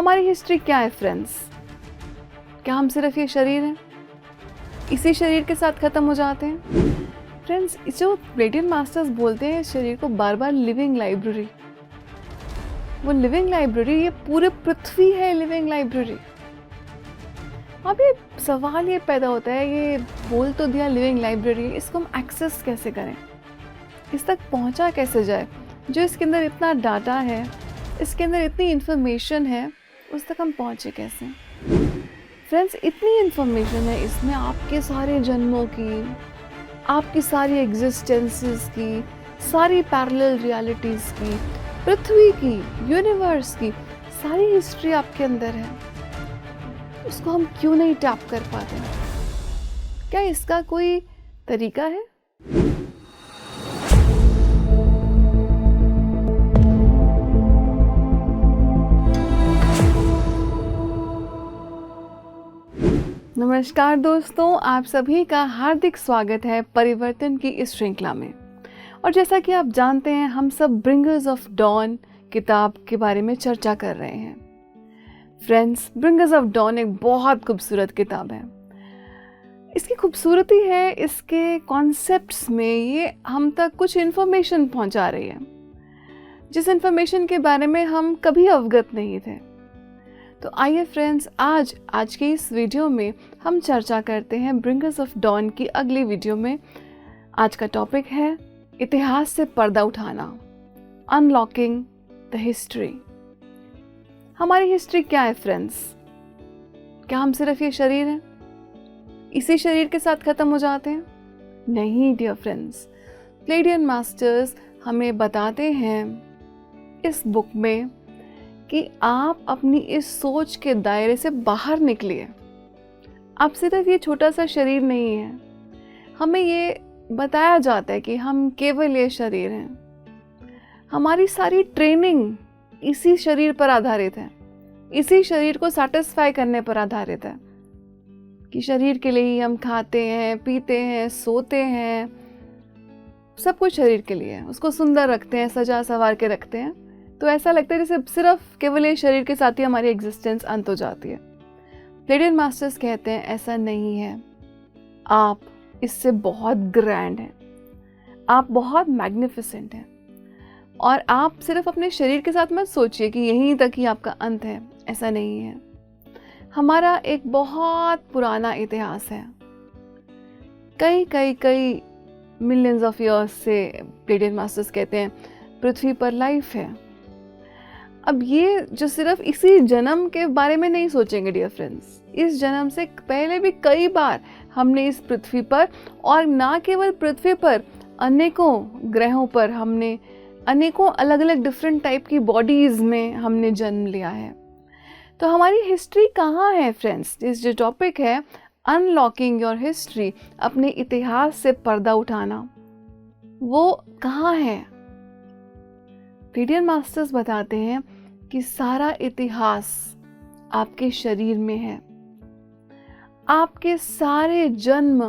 हमारी हिस्ट्री क्या है फ्रेंड्स? क्या हम सिर्फ ये शरीर हैं? इसी शरीर के साथ ख़त्म हो जाते हैं? फ्रेंड्स, जो प्लेटियन मास्टर्स बोलते हैं इस शरीर को बार बार लिविंग लाइब्रेरी, वो लिविंग लाइब्रेरी ये पूरे पृथ्वी है लिविंग लाइब्रेरी। अब ये सवाल ये पैदा होता है, ये बोल तो दिया लिविंग लाइब्रेरी, इसको हम एक्सेस कैसे करें? इस तक पहुंचा कैसे जाए? जो इसके अंदर इतना डाटा है, इसके अंदर इतनी इन्फॉर्मेशन है, उस तक हम पहुंचे कैसे? फ्रेंड्स, इतनी इन्फॉर्मेशन है इसमें, आपके सारे जन्मों की, आपकी सारी एग्जिस्टेंसेस की, सारी पैरेलल रियलिटीज़ की, पृथ्वी की, यूनिवर्स की सारी हिस्ट्री आपके अंदर है। उसको हम क्यों नहीं टैप कर पाते? क्या इसका कोई तरीका है? नमस्कार दोस्तों, आप सभी का हार्दिक स्वागत है परिवर्तन की इस श्रृंखला में। और जैसा कि आप जानते हैं, हम सब ब्रिंगर्स ऑफ डॉन किताब के बारे में चर्चा कर रहे हैं। फ्रेंड्स, ब्रिंगर्स ऑफ डॉन एक बहुत खूबसूरत किताब है। इसकी खूबसूरती है इसके कॉन्सेप्ट्स में, ये हम तक कुछ इन्फॉर्मेशन पहुंचा रही है जिस इन्फॉर्मेशन के बारे में हम कभी अवगत नहीं थे। तो आइए फ्रेंड्स, आज के इस वीडियो में हम चर्चा करते हैं ब्रिंगर्स ऑफ डॉन की अगली वीडियो में। आज का टॉपिक है इतिहास से पर्दा उठाना, अनलॉकिंग द हिस्ट्री। हमारी हिस्ट्री क्या है फ्रेंड्स? क्या हम सिर्फ ये शरीर हैं? इसी शरीर के साथ ख़त्म हो जाते हैं? नहीं डियर फ्रेंड्स, प्लेटियन मास्टर्स हमें बताते हैं इस बुक में कि आप अपनी इस सोच के दायरे से बाहर निकलिए। आप सिर्फ ये छोटा सा शरीर नहीं है। हमें ये बताया जाता है कि हम केवल ये शरीर हैं। हमारी सारी ट्रेनिंग इसी शरीर पर आधारित है, इसी शरीर को सेटिस्फाई करने पर आधारित है कि शरीर के लिए ही हम खाते हैं, पीते हैं, सोते हैं, सब कुछ शरीर के लिए है। उसको सुंदर रखते हैं, सजा संवार के रखते हैं। तो ऐसा लगता है जैसे सिर्फ केवल ये शरीर के साथ ही हमारी एग्जिस्टेंस अंत हो जाती है। प्लेटियन मास्टर्स कहते हैं ऐसा नहीं है। आप इससे बहुत ग्रैंड हैं, आप बहुत मैग्निफिसेंट हैं, और आप सिर्फ अपने शरीर के साथ मत सोचिए कि यहीं तक ही आपका अंत है। ऐसा नहीं है। हमारा एक बहुत पुराना इतिहास है, कई मिलियंस ऑफ ईयर्स से प्लेटियन मास्टर्स कहते हैं पृथ्वी पर लाइफ है। अब ये जो सिर्फ इसी जन्म के बारे में नहीं सोचेंगे डियर फ्रेंड्स, इस जन्म से पहले भी कई बार हमने इस पृथ्वी पर, और ना केवल पृथ्वी पर, अनेकों ग्रहों पर हमने अनेकों अलग अलग डिफरेंट टाइप की बॉडीज़ में हमने जन्म लिया है। तो हमारी हिस्ट्री कहाँ है फ्रेंड्स? इस जो टॉपिक है अनलॉकिंग योर हिस्ट्री, अपने इतिहास से पर्दा उठाना, वो कहाँ है? प्लेटियन मास्टर्स बताते हैं कि सारा इतिहास आपके शरीर में है। आपके सारे जन्म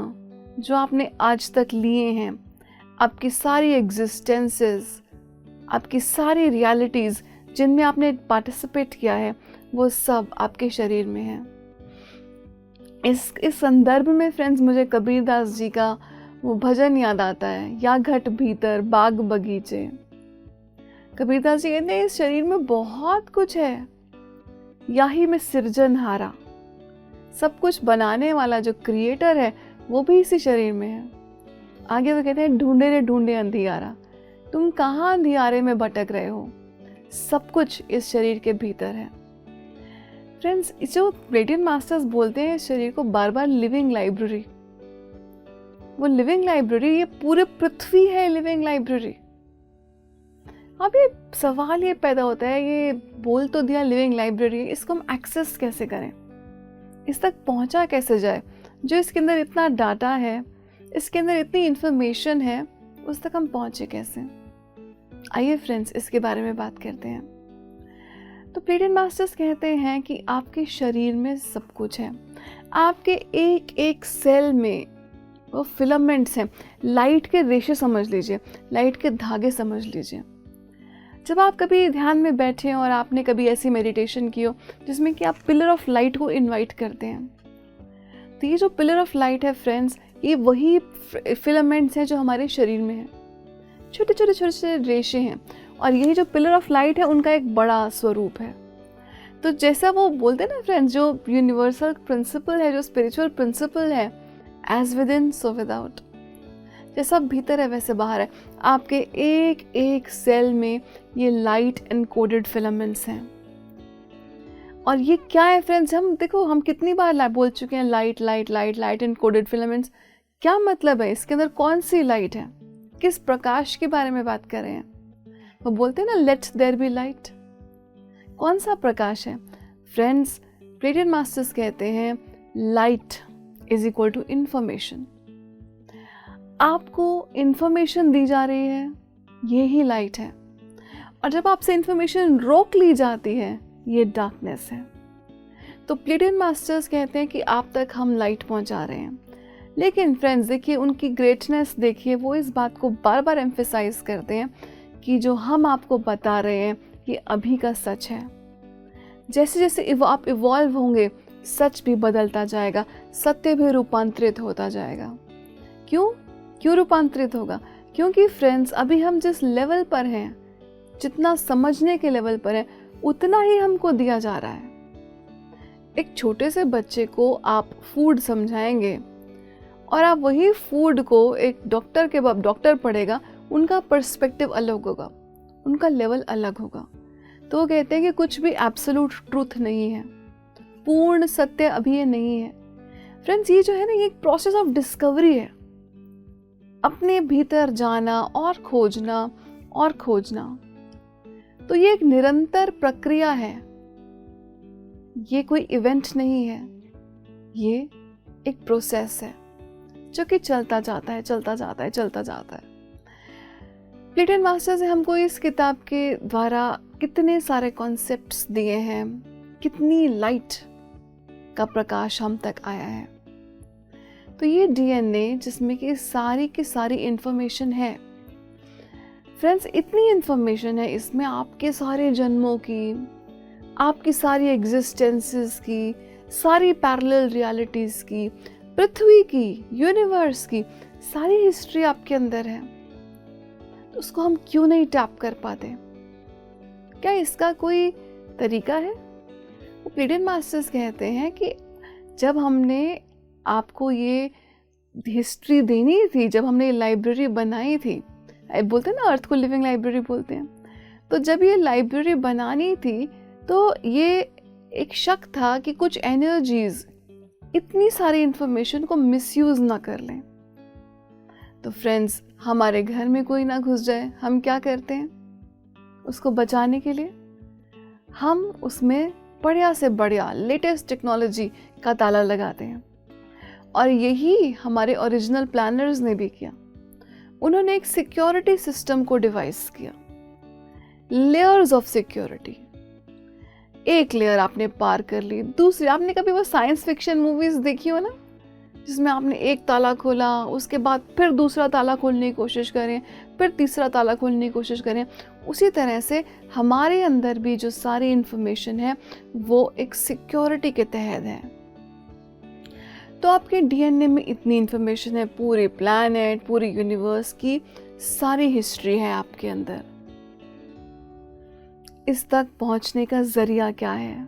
जो आपने आज तक लिए हैं, आपकी सारी एग्जिस्टेंसेस, आपकी सारी रियलिटीज़ जिनमें आपने पार्टिसिपेट किया है, वो सब आपके शरीर में है। इस संदर्भ में फ्रेंड्स, मुझे कबीरदास जी का वो भजन याद आता है, या घट भीतर बाग बगीचे। कबीरदास जी कहते हैं इस शरीर में बहुत कुछ है, याही में सिरजनहारा। सब कुछ बनाने वाला जो क्रिएटर है वो भी इसी शरीर में है। आगे वो कहते हैं ढूंढे रे ढूंढे अंधियारा, तुम कहाँ अंधियारे में भटक रहे हो? सब कुछ इस शरीर के भीतर है। फ्रेंड्स, जो प्लेटियन मास्टर्स बोलते हैं इस शरीर को बार बार लिविंग लाइब्रेरी, वो लिविंग लाइब्रेरी ये पूरे पृथ्वी है लिविंग लाइब्रेरी। अब ये सवाल ये पैदा होता है, ये बोल तो दिया लिविंग लाइब्रेरी, इसको हम एक्सेस कैसे करें? इस तक पहुंचा कैसे जाए? जो इसके अंदर इतना डाटा है, इसके अंदर इतनी इन्फॉर्मेशन है, उस तक हम पहुंचे कैसे? आइए फ्रेंड्स, इसके बारे में बात करते हैं। तो प्लेटियन मास्टर्स कहते हैं कि आपके शरीर में सब कुछ है। आपके एक एक सेल में वो फिलामेंट्स हैं, लाइट के रेशे समझ लीजिए, लाइट के धागे समझ लीजिए। जब आप कभी ध्यान में बैठे और आपने कभी ऐसी मेडिटेशन की हो जिसमें कि आप पिलर ऑफ लाइट को इनवाइट करते हैं, तो ये जो पिलर ऑफ लाइट है फ्रेंड्स, ये वही फिलामेंट्स हैं जो हमारे शरीर में हैं, छोटे छोटे छोटे छोटे रेशे हैं, और यही जो पिलर ऑफ लाइट है उनका एक बड़ा स्वरूप है। तो जैसा वो बोलते हैं ना फ्रेंड्स, जो यूनिवर्सल प्रिंसिपल है, जो स्पिरिचुअल प्रिंसिपल है, एज विद इन सो विदाउट, जैसा भीतर है वैसे बाहर है। आपके एक एक सेल में ये लाइट एनकोडेड फिलामेंट्स हैं। और ये क्या है फ्रेंड्स, हम देखो हम कितनी बार बोल चुके हैं, light light light light encoded filaments. क्या मतलब है, इसके अंदर कौन सी लाइट है, किस प्रकाश के बारे में बात कर रहे हैं? वो बोलते हैं ना, लेट देयर बी लाइट। कौन सा प्रकाश है फ्रेंड्स? प्लेटियन मास्टर्स कहते हैं light is equal to information. आपको इंफॉर्मेशन दी जा रही है, ये ही लाइट है। और जब आपसे इंफॉर्मेशन रोक ली जाती है, ये डार्कनेस है। तो प्लेटियन मास्टर्स कहते हैं कि आप तक हम लाइट पहुंचा रहे हैं। लेकिन फ्रेंड्स देखिए, उनकी ग्रेटनेस देखिए, वो इस बात को बार बार एम्फेसाइज करते हैं कि जो हम आपको बता रहे हैं ये अभी का सच है। जैसे जैसे आप इवॉल्व होंगे, सच भी बदलता जाएगा, सत्य भी रूपांतरित होता जाएगा। क्यों रूपांतरित होगा? क्योंकि फ्रेंड्स अभी हम जिस लेवल पर हैं, जितना समझने के लेवल पर हैं, उतना ही हमको दिया जा रहा है। एक छोटे से बच्चे को आप फूड समझाएंगे और आप वही फूड को एक डॉक्टर पढ़ेगा, उनका पर्सपेक्टिव अलग होगा, उनका लेवल अलग होगा। तो वो कहते हैं कि कुछ भी एब्सोल्यूट ट्रूथ नहीं है, पूर्ण सत्य अभी ये नहीं है। फ्रेंड्स ये जो है ना, ये एक प्रोसेस ऑफ डिस्कवरी है, अपने भीतर जाना और खोजना। तो ये एक निरंतर प्रक्रिया है, ये कोई इवेंट नहीं है, ये एक प्रोसेस है जो कि चलता जाता है। प्लेटियन मास्टर्स ने हमको इस किताब के द्वारा कितने सारे कॉन्सेप्ट्स दिए हैं, कितनी लाइट का प्रकाश हम तक आया है। तो ये डीएनए जिसमें कि सारी की सारी इंफॉर्मेशन है फ्रेंड्स, इतनी इंफॉर्मेशन है इसमें, आपके सारे जन्मों की, आपकी सारी एग्जिस्टेंसेस की, सारी पैरेलल रियलिटीज़ की, पृथ्वी की, यूनिवर्स की सारी हिस्ट्री आपके अंदर है। तो उसको हम क्यों नहीं टैप कर पाते? क्या इसका कोई तरीका है? वो प्लेटियन मास्टर्स कहते हैं कि जब हमने आपको ये हिस्ट्री देनी थी, जब हमने लाइब्रेरी बनाई थी, बोलते हैं ना अर्थ को लिविंग लाइब्रेरी बोलते हैं, तो जब ये लाइब्रेरी बनानी थी तो ये एक शक था कि कुछ एनर्जीज इतनी सारी इंफॉर्मेशन को मिसयूज ना कर लें। तो फ्रेंड्स हमारे घर में कोई ना घुस जाए, हम क्या करते हैं उसको बचाने के लिए? हम उसमें बढ़िया से बढ़िया लेटेस्ट टेक्नोलॉजी का ताला लगाते हैं। और यही हमारे ओरिजिनल प्लानर्स ने भी किया। उन्होंने एक सिक्योरिटी सिस्टम को डिवाइस किया, लेयर्स ऑफ सिक्योरिटी। एक लेयर आपने पार कर ली, दूसरी, आपने कभी वो साइंस फिक्शन मूवीज देखी हो ना, जिसमें आपने एक ताला खोला, उसके बाद फिर दूसरा ताला खोलने की कोशिश करें, फिर तीसरा ताला खोलने की कोशिश करें। उसी तरह से हमारे अंदर भी जो सारी इंफॉर्मेशन है वो एक सिक्योरिटी के तहत है। तो आपके डीएनए में इतनी इंफॉर्मेशन है, पूरे प्लैनेट, पूरी यूनिवर्स की सारी हिस्ट्री है आपके अंदर। इस तक पहुंचने का जरिया क्या है?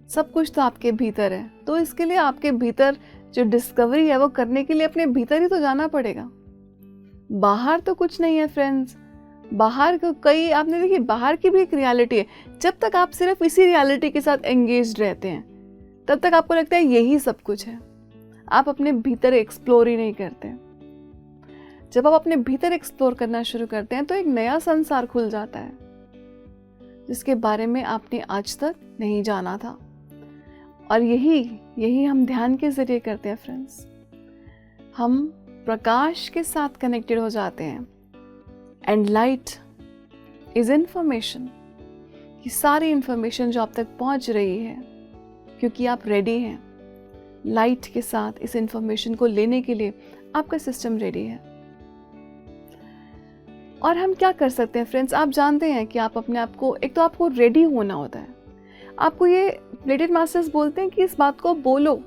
सब कुछ तो आपके भीतर है। तो इसके लिए आपके भीतर जो डिस्कवरी है वो करने के लिए अपने भीतर ही तो जाना पड़ेगा। बाहर तो कुछ नहीं है फ्रेंड्स। बाहर को कई, आपने देखिए बाहर की भी एक रियलिटी है। जब तक आप सिर्फ इसी रियलिटी के साथ एंगेज रहते हैं तब तक आपको लगता है यही सब कुछ है। आप अपने भीतर एक्सप्लोर ही नहीं करते। जब आप अपने भीतर एक्सप्लोर करना शुरू करते हैं तो एक नया संसार खुल जाता है जिसके बारे में आपने आज तक नहीं जाना था। और यही हम ध्यान के जरिए करते हैं फ्रेंड्स। हम प्रकाश के साथ कनेक्टेड हो जाते हैं। And light is information. ये सारी इंफॉर्मेशन जो आप तक पहुंच रही है क्योंकि आप रेडी हैं लाइट के साथ, इस इंफॉर्मेशन को लेने के लिए आपका सिस्टम रेडी है। और हम क्या कर सकते हैं फ्रेंड्स, आप जानते हैं कि आप अपने आप को, एक तो आपको रेडी होना होता है। आपको ये प्लेटेड मास्टर्स बोलते हैं कि इस बात को बोलो,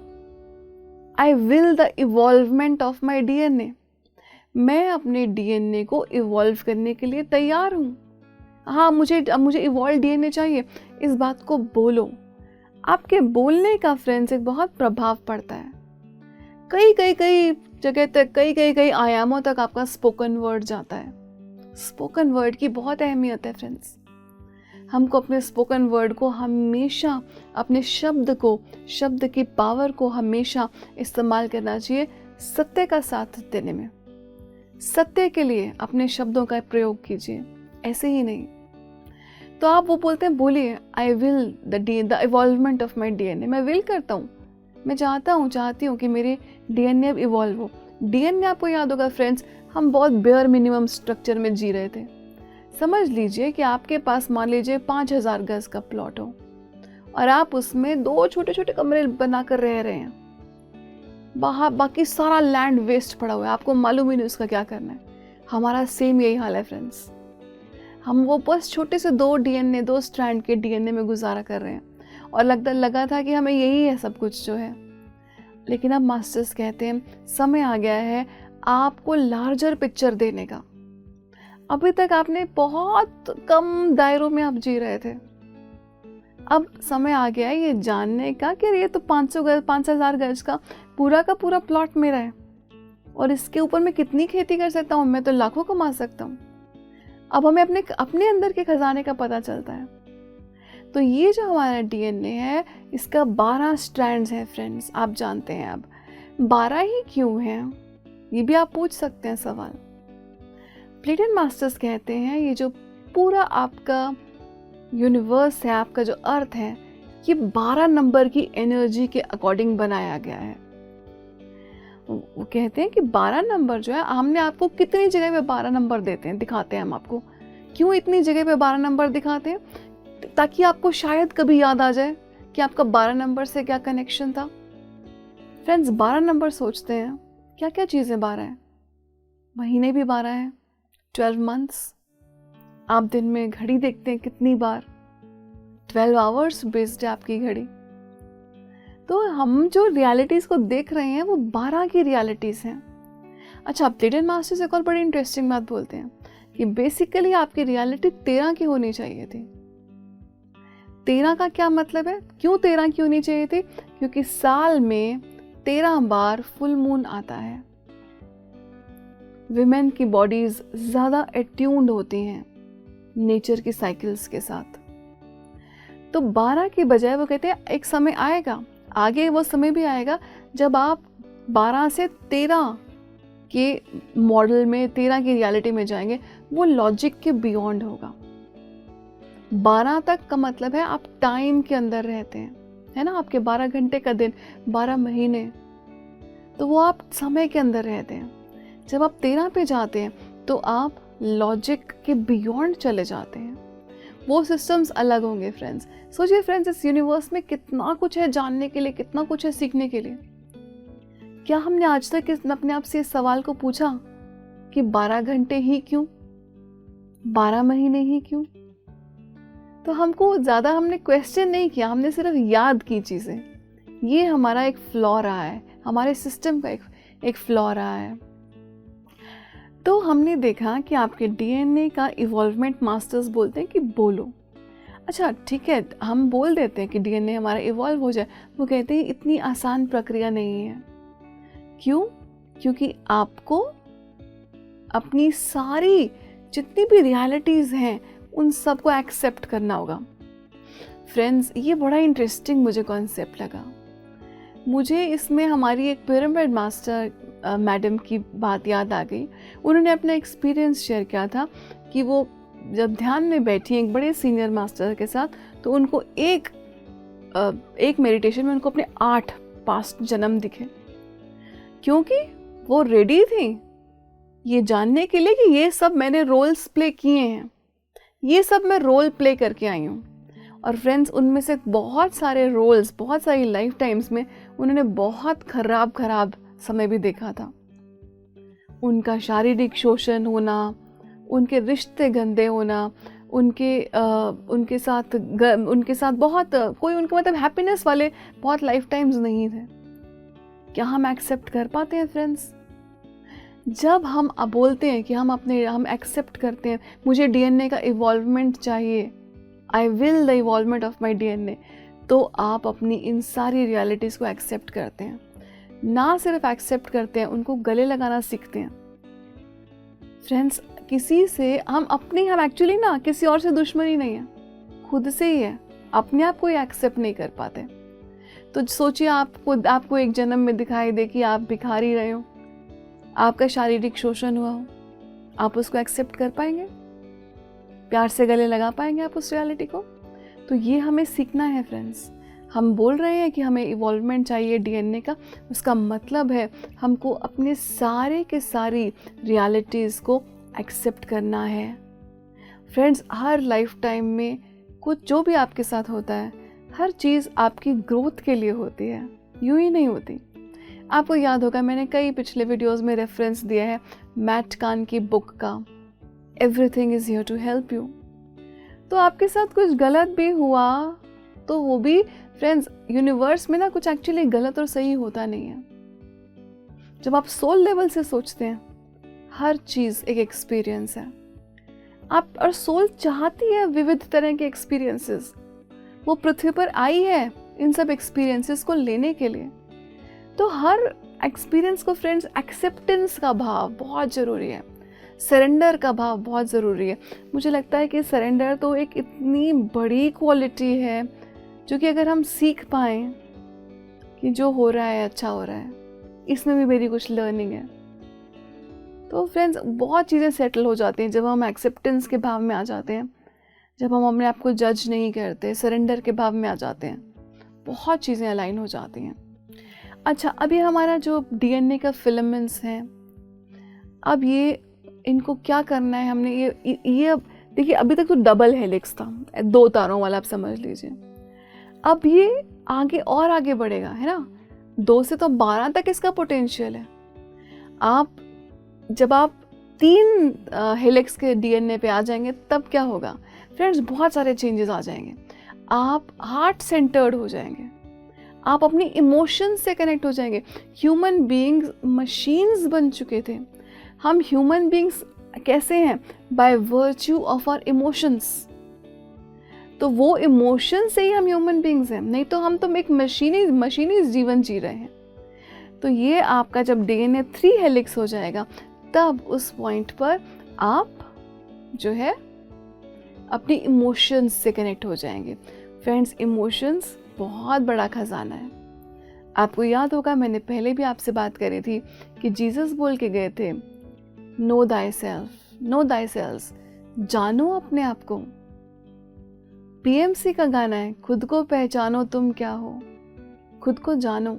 I will the involvement of my DNA। मैं अपने DNA को इवॉल्व करने के लिए तैयार हूँ। हाँ, मुझे इवॉल्व DNA चाहिए, इस बात को बोलो। आपके बोलने का फ्रेंड्स एक बहुत प्रभाव पड़ता है। कई जगह तक, कई आयामों तक आपका स्पोकन वर्ड जाता है। स्पोकन वर्ड की बहुत अहमियत है फ्रेंड्स। हमको अपने स्पोकन वर्ड को हमेशा, अपने शब्द की पावर को हमेशा इस्तेमाल करना चाहिए सत्य का साथ देने में। सत्य के लिए अपने शब्दों का प्रयोग कीजिए, ऐसे ही नहीं। तो आप वो बोलते हैं, बोलिए I will the involvement of my DNA। मैं विल करता हूँ, मैं चाहती हूँ कि मेरे DNA अब इवॉल्व हो। DNA आपको याद होगा फ्रेंड्स, हम बहुत बेयर मिनिमम स्ट्रक्चर में जी रहे थे। समझ लीजिए कि आपके पास मान लीजिए 5000 गज का प्लॉट हो और आप उसमें 2 छोटे छोटे कमरे बनाकर रह रहे हैं। बाकी सारा लैंड वेस्ट पड़ा हुआ है, आपको मालूम ही नहीं उसका क्या करना है। हमारा सेम यही हाल है फ्रेंड्स। हम वो बस छोटे से 2 स्ट्रैंड के DNA में गुजारा कर रहे हैं और लगा था कि हमें यही है सब कुछ जो है। लेकिन अब मास्टर्स कहते हैं समय आ गया है आपको लार्जर पिक्चर देने का। अभी तक आपने बहुत कम दायरों में आप जी रहे थे, अब समय आ गया है ये जानने का कि ये तो 5000 गज का पूरा प्लॉट मेरा है और इसके ऊपर मैं कितनी खेती कर सकता हूँ, मैं तो लाखों कमा सकता हूँ। अब हमें अपने अंदर के खजाने का पता चलता है। तो ये जो हमारा DNA है, इसका 12 स्ट्रैंड्स हैं फ्रेंड्स। आप जानते हैं अब 12 ही क्यों हैं, ये भी आप पूछ सकते हैं सवाल। प्लेटेड मास्टर्स कहते हैं ये जो पूरा आपका यूनिवर्स है, आपका जो अर्थ है, ये 12 नंबर की एनर्जी के अकॉर्डिंग बनाया गया है। वो कहते हैं कि 12 नंबर जो है, हमने आपको कितनी जगह पे 12 नंबर देते हैं, दिखाते हैं हम आपको। क्यों इतनी जगह पे 12 नंबर दिखाते हैं? ताकि आपको शायद कभी याद आ जाए कि आपका 12 नंबर से क्या कनेक्शन था। फ्रेंड्स 12 नंबर सोचते हैं क्या क्या चीज़ें 12 हैं। महीने भी 12 हैं, 12 मंथ्स। आप दिन में घड़ी देखते हैं कितनी बार, 12 आवर्स बेस्ड है आपकी घड़ी। तो हम जो रियलिटीज़ को देख रहे हैं वो 12 की रियलिटीज़ हैं। अच्छा, प्लेटेड मास्टर्स एक और बड़ी इंटरेस्टिंग बात बोलते हैं कि बेसिकली आपकी रियलिटी 13 की होनी चाहिए थी। 13 का क्या मतलब है? क्यों 13 की होनी चाहिए थी? क्योंकि साल में 13 बार फुल मून आता है। विमेन की बॉडीज ज़्यादा एट्यून्ड होती हैं नेचर की साइकिल्स के साथ। तो 12 की बजाय वो कहते हैं एक समय आएगा, आगे वो समय भी आएगा जब आप 12 से 13 के मॉडल में, 13 की रियलिटी में जाएंगे। वो लॉजिक के बियॉन्ड होगा। 12 तक का मतलब है आप टाइम के अंदर रहते हैं, है ना। आपके 12 घंटे का दिन, 12 महीने, तो वो आप समय के अंदर रहते हैं। जब आप 13 पे जाते हैं तो आप लॉजिक के बियॉन्ड चले जाते हैं। वो सिस्टम्स अलग होंगे फ्रेंड्स। सोचिए फ्रेंड्स, इस यूनिवर्स में कितना कुछ है जानने के लिए, कितना कुछ है सीखने के लिए। क्या हमने आज तक अपने आप से इस सवाल को पूछा कि 12 घंटे ही क्यों, 12 महीने ही क्यों? तो हमने क्वेश्चन नहीं किया, हमने सिर्फ याद की चीज़ें। ये हमारा एक फ्लॉ रहा है, हमारे सिस्टम का एक फ्लॉ रहा है। तो हमने देखा कि आपके DNA का इवॉल्वमेंट मास्टर्स बोलते हैं कि बोलो। अच्छा ठीक है, हम बोल देते हैं कि DNA हमारा इवॉल्व हो जाए। वो कहते हैं इतनी आसान प्रक्रिया नहीं है। क्यों? क्योंकि आपको अपनी सारी जितनी भी रियलिटीज़ हैं उन सबको एक्सेप्ट करना होगा। फ्रेंड्स, ये बड़ा इंटरेस्टिंग मुझे कॉन्सेप्ट लगा। मुझे इसमें हमारी एक पिरामिड मास्टर मैडम की बात याद आ गई। उन्होंने अपना एक्सपीरियंस शेयर किया था कि वो जब ध्यान में बैठी एक बड़े सीनियर मास्टर के साथ, तो उनको एक मेडिटेशन में उनको अपने 8 पास्ट जन्म दिखे। क्योंकि वो रेडी थी ये जानने के लिए कि ये सब मैंने रोल्स प्ले किए हैं, ये सब मैं रोल प्ले करके आई हूँ। और फ्रेंड्स, उनमें से बहुत सारे रोल्स, बहुत सारी लाइफ टाइम्स में उन्होंने बहुत खराब समय भी देखा था। उनका शारीरिक शोषण होना, उनके रिश्ते गंदे होना, उनके साथ बहुत कोई उनके मतलब हैप्पीनेस वाले बहुत लाइफ टाइम्स नहीं थे। क्या हम एक्सेप्ट कर पाते हैं फ्रेंड्स? जब हम अब बोलते हैं कि हम एक्सेप्ट करते हैं, मुझे डीएनए का इवॉल्वमेंट चाहिए, I will the involvement of my DNA, तो आप अपनी इन सारी रियलिटीज़ को एक्सेप्ट करते हैं। ना सिर्फ एक्सेप्ट करते हैं, उनको गले लगाना सीखते हैं। फ्रेंड्स, किसी से हम एक्चुअली ना किसी और से दुश्मनी नहीं है, खुद से ही है। अपने आप को ही एक्सेप्ट नहीं कर पाते। तो सोचिए आपको एक जन्म में दिखाई दे कि आप भिखारी रहे हो, आपका शारीरिक शोषण हुआ हो, आप उसको एक्सेप्ट कर पाएंगे? प्यार से गले लगा पाएंगे आप उस रियलिटी को? तो ये हमें सीखना है फ्रेंड्स। हम बोल रहे हैं कि हमें इवॉल्वमेंट चाहिए डीएनए का, उसका मतलब है हमको अपने सारे के सारी रियलिटीज़ को एक्सेप्ट करना है। फ्रेंड्स, हर लाइफ टाइम में कुछ जो भी आपके साथ होता है, हर चीज़ आपकी ग्रोथ के लिए होती है, यूं ही नहीं होती। आपको याद होगा, मैंने कई पिछले वीडियोस में रेफरेंस दिया है मैट कान की बुक का, everything is here to help you. तो आपके साथ कुछ गलत भी हुआ तो वो भी फ्रेंड्स, यूनिवर्स में ना कुछ एक्चुअली गलत और सही होता नहीं है। जब आप सोल लेवल से सोचते हैं, हर चीज़ एक एक्सपीरियंस है। और सोल चाहती है विविध तरह के एक्सपीरियंसेस। वो पृथ्वी पर आई है इन सब एक्सपीरियंसेस को लेने के लिए। तो हर एक्सपीरियंस को फ्रेंड्स, एक्सेप्टेंस का भाव बहुत ज़रूरी है, सरेंडर का भाव बहुत ज़रूरी है। मुझे लगता है कि सरेंडर तो एक इतनी बड़ी क्वालिटी है जो कि अगर हम सीख पाएँ कि जो हो रहा है अच्छा हो रहा है, इसमें भी मेरी कुछ लर्निंग है, तो फ्रेंड्स बहुत चीज़ें सेटल हो जाती हैं जब हम एक्सेप्टेंस के भाव में आ जाते हैं, जब हम अपने आप को जज नहीं करते, सरेंडर के भाव में आ जाते हैं, बहुत चीज़ें अलाइन हो जाती हैं। अच्छा, अभी हमारा जो डीएनए का फिलामेंट्स हैं, अब ये इनको क्या करना है हमने, ये अब देखिए, अभी तक तो डबल हेलिक्स था, 2 तारों वाला, आप समझ लीजिए। अब ये आगे बढ़ेगा, है ना। 2 से तो 12 तक इसका पोटेंशियल है। जब आप 3 हेलिक्स के डीएनए पे आ जाएंगे, तब क्या होगा फ्रेंड्स, बहुत सारे चेंजेस आ जाएंगे। आप हार्ट सेंटर्ड हो जाएंगे, आप अपनी इमोशंस से कनेक्ट हो जाएंगे। ह्यूमन बीइंग्स मशीन्स बन चुके थे। हम ह्यूमन बीइंग्स कैसे हैं? By virtue of our emotions. तो वो इमोशन से ही हम ह्यूमन बीइंग्स हैं, नहीं तो हम तो एक मशीनी जीवन जी रहे हैं। तो ये आपका जब डीएनए 3 हेलिक्स हो जाएगा, तब उस पॉइंट पर आप जो है अपनी इमोशंस से कनेक्ट हो जाएंगे। फ्रेंड्स, इमोशंस बहुत बड़ा खजाना है। आपको याद होगा, मैंने पहले भी आपसे बात करी थी कि जीसस बोल के गए थे, नो दाई सेल्फ, जानो अपने आप को। पीएमसी का गाना है, खुद को पहचानो तुम क्या हो, खुद को जानो।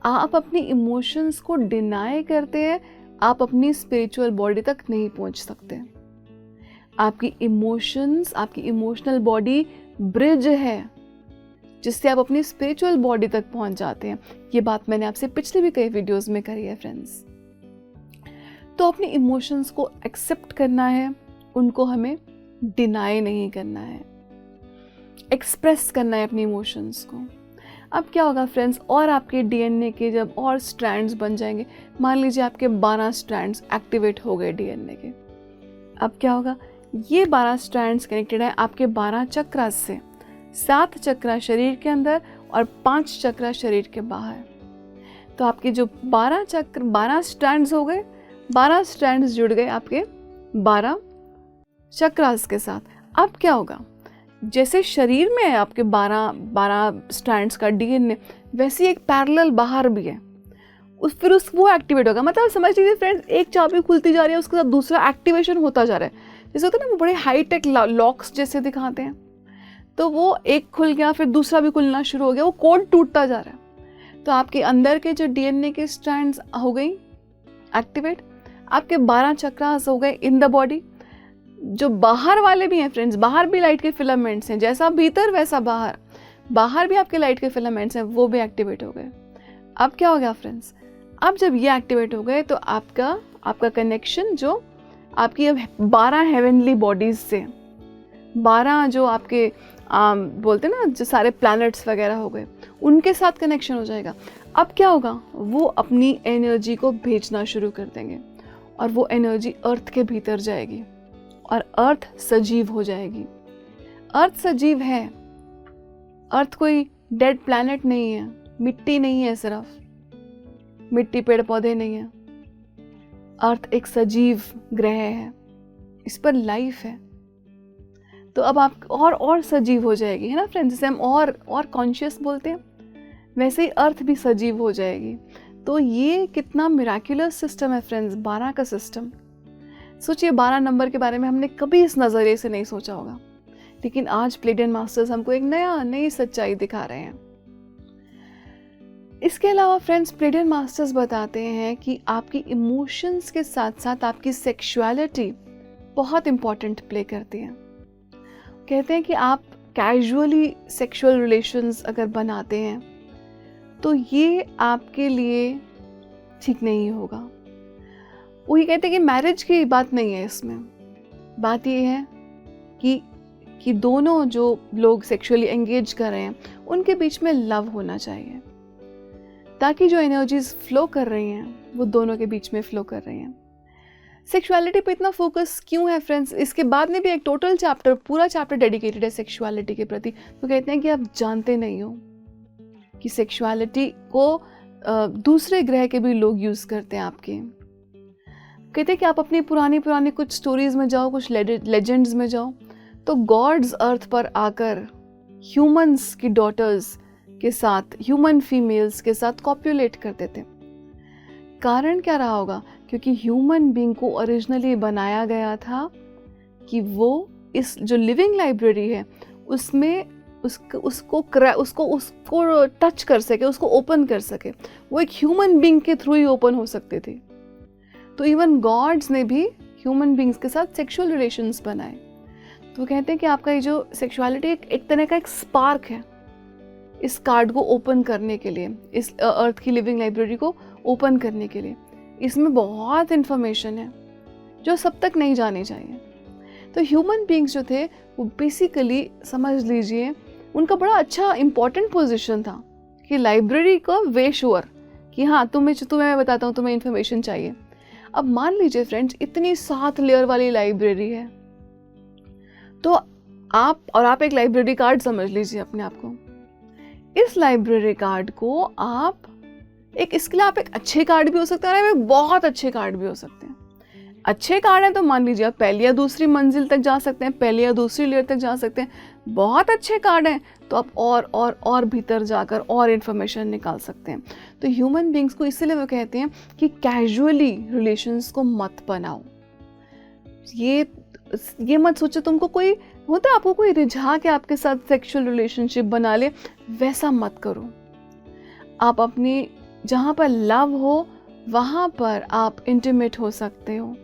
आप अपनी इमोशंस को डिनाई करते हैं, आप अपनी स्पिरिचुअल बॉडी तक नहीं पहुंच सकते। आपकी इमोशंस, आपकी इमोशनल बॉडी ब्रिज है जिससे आप अपनी स्पिरिचुअल बॉडी तक पहुंच जाते हैं। ये बात मैंने आपसे पिछले भी कई वीडियोस में करी है फ्रेंड्स। तो अपनी इमोशंस को एक्सेप्ट करना है, उनको हमें डिनाई नहीं करना है, एक्सप्रेस करना है अपनी इमोशंस को। अब क्या होगा फ्रेंड्स, और आपके डीएनए के जब और स्ट्रैंड्स बन जाएंगे, मान लीजिए आपके 12 स्ट्रैंड्स एक्टिवेट हो गए डीएनए के। अब क्या होगा, ये 12 स्ट्रैंड्स कनेक्टेड है आपके 12 चक्रास से। 7 चक्रा शरीर के अंदर और 5 चक्रा शरीर के बाहर। तो आपके जो 12 स्ट्रैंड्स हो गए, 12 स्ट्रैंड्स जुड़ गए आपके 12 चक्रास के साथ। अब क्या होगा, जैसे शरीर में है आपके 12 स्ट्रैंड्स का डीएनए, वैसे एक पैरेलल बाहर भी है, वो एक्टिवेट होगा। मतलब समझ लीजिए फ्रेंड्स, एक चाबी खुलती जा रही है, उसके साथ दूसरा एक्टिवेशन होता जा रहा है। जैसे होता है ना, वो बड़े हाईटेक लॉक्स जैसे दिखाते हैं, तो वो एक खुल गया, फिर दूसरा भी खुलना शुरू हो गया, वो कोड टूटता जा रहा है। तो आपके अंदर के जो डीएनए के स्ट्रैंड्स हो गई एक्टिवेट, आपके 12 चक्रास हो गए इन द बॉडी। जो बाहर वाले भी हैं फ्रेंड्स, बाहर भी लाइट के फिलामेंट्स हैं, जैसा भीतर वैसा बाहर भी आपके लाइट के फिलामेंट्स हैं, वो भी एक्टिवेट हो गए। अब क्या हो गया फ्रेंड्स, अब जब ये एक्टिवेट हो गए तो आपका कनेक्शन जो आपकी 12 हेवनली बॉडीज़ से, 12 जो आपके बोलते हैं ना जो सारे प्लैनेट्स वगैरह हो गए, उनके साथ कनेक्शन हो जाएगा। अब क्या होगा, वो अपनी एनर्जी को भेजना शुरू कर देंगे और वो एनर्जी अर्थ के भीतर जाएगी और अर्थ सजीव हो जाएगी। अर्थ सजीव है, अर्थ कोई डेड प्लैनेट नहीं है, मिट्टी नहीं है, सिर्फ मिट्टी पेड़ पौधे नहीं है। अर्थ एक सजीव ग्रह है, इस पर लाइफ है। तो अब आप और सजीव हो जाएगी, है ना फ्रेंड्स। जैसे हम और कॉन्शियस बोलते हैं, वैसे ही अर्थ भी सजीव हो जाएगी। तो ये कितना मिराक्युलस सिस्टम है फ्रेंड्स, 12 का सिस्टम। सोचिए 12 नंबर के बारे में हमने कभी इस नज़रिए से नहीं सोचा होगा, लेकिन आज प्लेडियन मास्टर्स हमको एक नई सच्चाई दिखा रहे हैं। इसके अलावा फ्रेंड्स, प्लेडियन मास्टर्स बताते हैं कि आपकी इमोशंस के साथ साथ आपकी सेक्सुअलिटी बहुत इम्पॉर्टेंट प्ले करती है। कहते हैं कि आप कैजुअली सेक्सुअल रिलेशंस अगर बनाते हैं तो ये आपके लिए ठीक नहीं होगा। वो ये कहते हैं कि मैरिज की बात नहीं है इसमें, बात ये है कि दोनों जो लोग सेक्सुअली एंगेज कर रहे हैं उनके बीच में लव होना चाहिए, ताकि जो एनर्जीज फ्लो कर रही हैं वो दोनों के बीच में फ्लो कर रही हैं। सेक्सुअलिटी पे इतना फोकस क्यों है फ्रेंड्स? इसके बाद में भी एक टोटल चैप्टर, पूरा चैप्टर डेडिकेटेड है सेक्सुअलिटी के प्रति। तो कहते हैं कि आप जानते नहीं हो कि सेक्सुअलिटी को दूसरे ग्रह के भी लोग यूज़ करते हैं आपके। कहते हैं कि आप अपनी पुरानी कुछ स्टोरीज में जाओ, कुछ लेजेंड्स में जाओ, तो गॉड्स अर्थ पर आकर ह्यूमंस की डॉटर्स के साथ, ह्यूमन फीमेल्स के साथ कॉप्युलेट करते थे। कारण क्या रहा होगा? क्योंकि ह्यूमन बीइंग को ओरिजिनली बनाया गया था कि वो इस जो लिविंग लाइब्रेरी है उसमें उसको टच कर सके, उसको ओपन कर सके। वो एक ह्यूमन बीइंग के थ्रू ही ओपन हो सकते थे। तो इवन गॉड्स ने भी ह्यूमन बीइंग्स के साथ सेक्सुअल रिलेशंस बनाए। तो कहते हैं कि आपका ये जो सेक्सुअलिटी एक तरह का एक स्पार्क है इस कार्ड को ओपन करने के लिए, इस अर्थ की लिविंग लाइब्रेरी को ओपन करने के लिए। इसमें बहुत इन्फॉर्मेशन है जो सब तक नहीं जानी चाहिए। तो ह्यूमन बीइंग्स जो थे वो बेसिकली समझ लीजिए उनका बड़ा अच्छा इंपॉर्टेंट पोजीशन था कि लाइब्रेरी का वे श्योर कि हाँ तुम्हें मैं बताता हूँ, तुम्हें इन्फॉर्मेशन चाहिए। अब मान लीजिए फ्रेंड्स, इतनी 7 लेयर वाली लाइब्रेरी है, तो आप एक लाइब्रेरी कार्ड समझ लीजिए अपने आप को। इस लाइब्रेरी कार्ड को आप इसके लिए आप एक अच्छे कार्ड भी हो सकते हैं और एक बहुत अच्छे कार्ड भी हो सकते हैं। अच्छे कार्ड हैं तो मान लीजिए आप पहली या दूसरी मंजिल तक जा सकते हैं, पहली या दूसरी लेयर तक जा सकते हैं। बहुत अच्छे कार्ड हैं तो आप और भीतर जाकर और इन्फॉर्मेशन निकाल सकते हैं। तो ह्यूमन बीइंग्स को इसीलिए वो कहते हैं कि कैजुअली रिलेशंस को मत बनाओ। ये मत सोचो तुमको कोई होता है, आपको कोई रिझा के आपके साथ सेक्सुअल रिलेशनशिप बना ले, वैसा मत करो। आप अपनी जहाँ पर लव हो वहाँ पर आप इंटीमेट हो सकते हो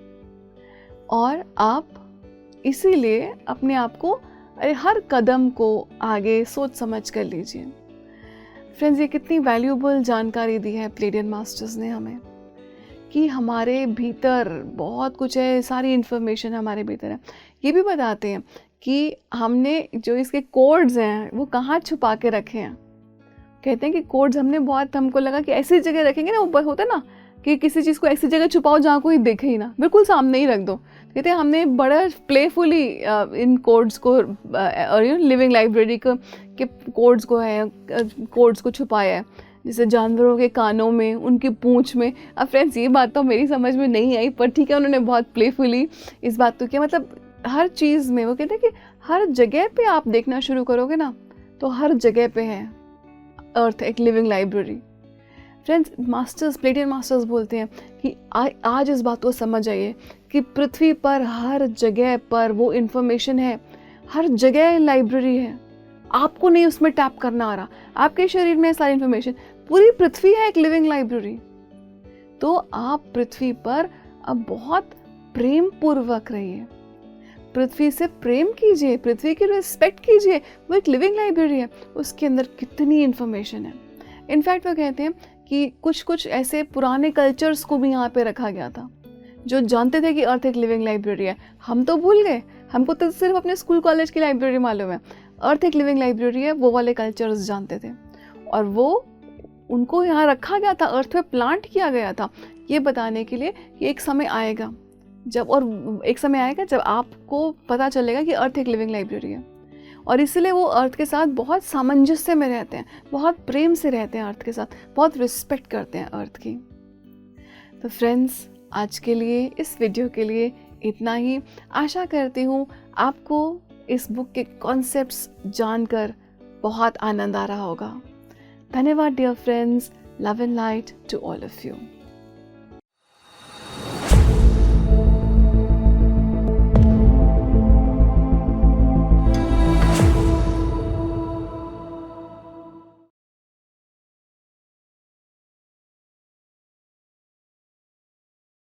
और आप इसीलिए अपने आप को हर कदम को आगे सोच समझ कर लीजिए। फ्रेंड्स, ये कितनी वैल्यूएबल जानकारी दी है प्लेडियन मास्टर्स ने हमें कि हमारे भीतर बहुत कुछ है, सारी इन्फॉर्मेशन हमारे भीतर है। ये भी बताते हैं कि हमने जो इसके कोड्स हैं वो कहाँ छुपा के रखे हैं। कहते हैं कि कोड्स हमको लगा कि ऐसी जगह रखेंगे ना, ऊपर होता है ना कि किसी चीज़ को ऐसी जगह छुपाओ जहाँ कोई देखे ही ना, बिल्कुल सामने ही रख दो। कहते हैं हमने बड़ा प्लेफुली इन कोड्स को और लिविंग लाइब्रेरी के कोड्स को छुपाया है, जैसे जानवरों के कानों में, उनकी पूंछ में। अब फ्रेंड्स, ये बात तो मेरी समझ में नहीं आई, पर ठीक है उन्होंने बहुत प्लेफुली इस बात को किया। मतलब हर चीज़ में वो कहते हैं कि हर जगह पे आप देखना शुरू करोगे ना तो हर जगह पे है अर्थ एक लिविंग लाइब्रेरी। फ्रेंड्स, प्लेडियन मास्टर्स बोलते हैं कि आज इस बात को समझ आइए कि पृथ्वी पर हर जगह पर वो इन्फॉर्मेशन है, हर जगह लाइब्रेरी है। आपको नहीं उसमें टैप करना आ रहा, आपके शरीर में सारी इन्फॉर्मेशन, पूरी पृथ्वी है एक लिविंग लाइब्रेरी। तो आप पृथ्वी पर अब बहुत प्रेम पूर्वक रहिए, पृथ्वी से प्रेम कीजिए, पृथ्वी की रिस्पेक्ट कीजिए। वो एक लिविंग लाइब्रेरी है, उसके अंदर कितनी इन्फॉर्मेशन है। इनफैक्ट वो कहते हैं कि कुछ ऐसे पुराने कल्चर्स को भी यहाँ पे रखा गया था, जो जानते थे कि अर्थ एक लिविंग लाइब्रेरी है। हम तो भूल गए, हमको तो सिर्फ अपने स्कूल कॉलेज की लाइब्रेरी मालूम है। अर्थ एक लिविंग लाइब्रेरी है, वो वाले कल्चर्स जानते थे, और वो उनको यहाँ रखा गया था, अर्थ में प्लांट किया गया था ये बताने के लिए कि एक समय आएगा जब आपको पता चलेगा कि अर्थ एक लिविंग लाइब्रेरी है। और इसलिए वो अर्थ के साथ बहुत सामंजस्य में रहते हैं, बहुत प्रेम से रहते हैं अर्थ के साथ, बहुत रिस्पेक्ट करते हैं अर्थ की। तो फ्रेंड्स, आज के लिए इस वीडियो के लिए इतना ही। आशा करती हूँ आपको इस बुक के कॉन्सेप्ट्स जानकर बहुत आनंद आ रहा होगा। धन्यवाद dear friends, love and light to all of you.